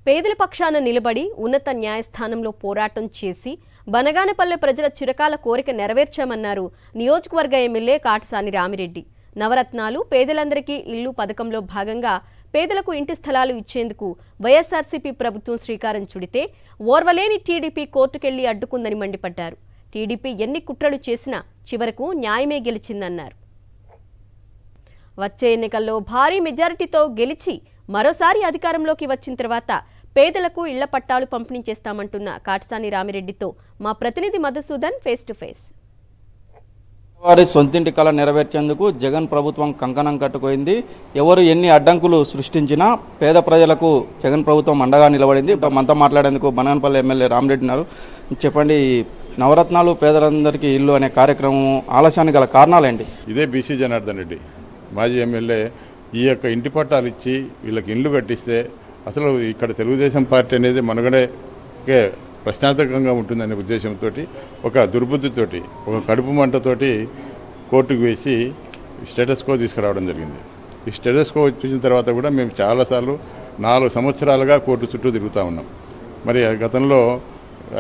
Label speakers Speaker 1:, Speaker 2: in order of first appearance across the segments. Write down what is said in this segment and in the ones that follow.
Speaker 1: పేదల పక్షాన నిలబడి ఉన్నత న్యాయస్థానంలో పోరాటం చేసి బనగానపల్లె ప్రజల చిరకాల కోరిక నెరవేర్చామన్నారు నియోజకవర్గ ఎమ్మెల్యే కాటసాని రామిరెడ్డి. నవరత్నాలు పేదలందరికీ ఇల్లు పథకంలో భాగంగా పేదలకు ఇంటి స్థలాలు ఇచ్చేందుకు వైఎస్ఆర్సీపీ ప్రభుత్వం శ్రీకారం చుడితే ఓర్వలేని టీడీపీ కోర్టుకెళ్లి అడ్డుకుందని మండిపడ్డారు. టీడీపీ ఎన్ని కుట్రలు చేసినా చివరకు న్యాయమే గెలిచిందన్నారు. వచ్చే ఎన్నికల్లో భారీ మెజారిటీతో గెలిచి మరోసారి అధికారంలోకి వచ్చిన తర్వాత పేదలకు ఇళ్ల పట్టాలు పంపిణీ చేస్తామంటున్న కాటసాని రామిరెడ్డితో మా ప్రతినిధి మధుసూదన్ ఫేస్ టు ఫేస్.
Speaker 2: వారి సొంతింటి కళ నెరవేర్చేందుకు జగన్ ప్రభుత్వం కంకణం కట్టుకోయింది. ఎవరు ఎన్ని అడ్డంకులు సృష్టించినా పేద ప్రజలకు జగన్ ప్రభుత్వం అండగా నిలబడింది. మనతో మాట్లాడేందుకు బనగానపల్లి ఎమ్మెల్యే రామిరెడ్డి ఉన్నారు. చెప్పండి, నవరత్నాలు పేదలందరికీ ఇల్లు అనే కార్యక్రమం ఆలస్యానికి గల కారణాలేంటి?
Speaker 3: ఇదే బీసీ జనార్దన్ రెడ్డి మాజీ ఎమ్మెల్యే ఈ యొక్క ఇంటి పట్టాలు ఇచ్చి వీళ్ళకి ఇండ్లు కట్టిస్తే అసలు ఇక్కడ తెలుగుదేశం పార్టీ అనేది మనుగడకే ప్రశ్నార్థకంగా ఉంటుందనే ఉద్దేశంతో ఒక దుర్బుద్ధితోటి ఒక కడుపు మంటతోటి కోర్టుకు వేసి స్టేటస్ కో తీసుకురావడం జరిగింది. ఈ స్టేటస్ కో వచ్చిన తర్వాత కూడా మేము చాలాసార్లు 4 సంవత్సరాలుగా కోర్టు చుట్టూ తిరుగుతూ ఉన్నాం. మరి గతంలో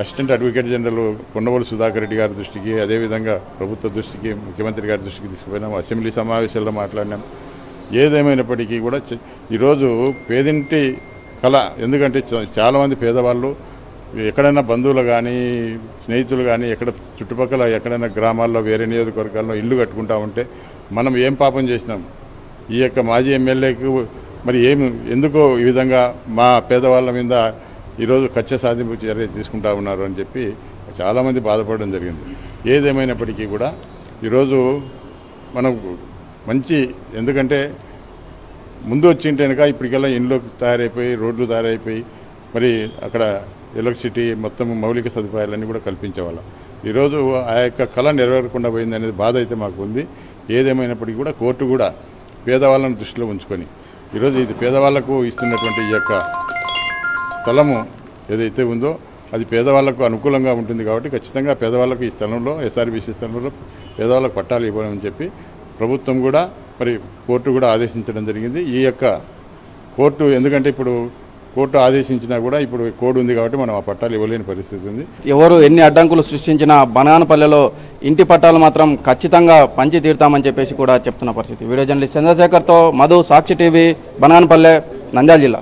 Speaker 3: assistant advocate general Kondavolu Sudhakar Reddy గారి దృష్టికి, అదేవిధంగా ప్రభుత్వ దృష్టికి, ముఖ్యమంత్రి గారి దృష్టికి తీసుకుపోయినాం. అసెంబ్లీ సమావేశాల్లో మాట్లాడినాం. ఏదేమైనప్పటికీ కూడా ఈరోజు పేదింటి కళ, ఎందుకంటే చాలామంది పేదవాళ్ళు ఎక్కడైనా బంధువులు కానీ స్నేహితులు కానీ ఎక్కడ చుట్టుపక్కల ఎక్కడైనా గ్రామాల్లో వేరే నియోజకవర్గాల్లో ఇల్లు కట్టుకుంటా ఉంటే మనం ఏం పాపం చేసినాం? ఈ యొక్క మాజీ ఎమ్మెల్యేకు మరి ఎందుకో ఈ విధంగా మా పేదవాళ్ళ మీద ఈరోజు కక్ష సాధింపు చర్య తీసుకుంటా ఉన్నారు అని చెప్పి చాలామంది బాధపడడం జరిగింది. ఏదేమైనప్పటికీ కూడా ఈరోజు మనం మంచి, ఎందుకంటే ముందు వచ్చింటే కనుక ఇప్పటికల్లా ఇండ్లు తయారైపోయి రోడ్లు తయారైపోయి మరి అక్కడ ఎలక్ట్రిసిటీ మొత్తం మౌలిక సదుపాయాలన్నీ కూడా కల్పించేవాళ్ళం. ఈరోజు ఆ యొక్క కళ నెరవేరకుండా పోయింది అనేది బాధ అయితే మాకు ఉంది. ఏదేమైనప్పటికీ కూడా కోర్టు కూడా పేదవాళ్ళను దృష్టిలో ఉంచుకొని ఈరోజు ఇది పేదవాళ్లకు ఇస్తున్నటువంటి ఈ యొక్క స్థలము ఏదైతే ఉందో అది పేదవాళ్లకు అనుకూలంగా ఉంటుంది కాబట్టి ఖచ్చితంగా పేదవాళ్లకు ఈ స్థలంలో ఎస్ఆర్బీసీ స్థలంలో పేదవాళ్ళకు పట్టాలు ఇవ్వాలని చెప్పి ప్రభుత్వం కూడా మరి కోర్టు కూడా ఆదేశించడం జరిగింది. ఈ యొక్క కోర్టు, ఎందుకంటే ఇప్పుడు కోర్టు ఆదేశించినా కూడా ఇప్పుడు కోడ్ ఉంది కాబట్టి మనం ఆ పట్టాలు ఇవ్వలేని పరిస్థితి ఉంది.
Speaker 2: ఎవరు ఎన్ని అడ్డంకులు సృష్టించినా బనగానపల్లెలో ఇంటి పట్టాలు మాత్రం ఖచ్చితంగా పంచి తీరుతామని చెప్పేసి కూడా చెప్తున్న పరిస్థితి. వీడియో జర్నలిస్ట్ చంద్రశేఖర్తో మధు, సాక్షి టీవీ, బనగానపల్లె, నంద్యాల జిల్లా.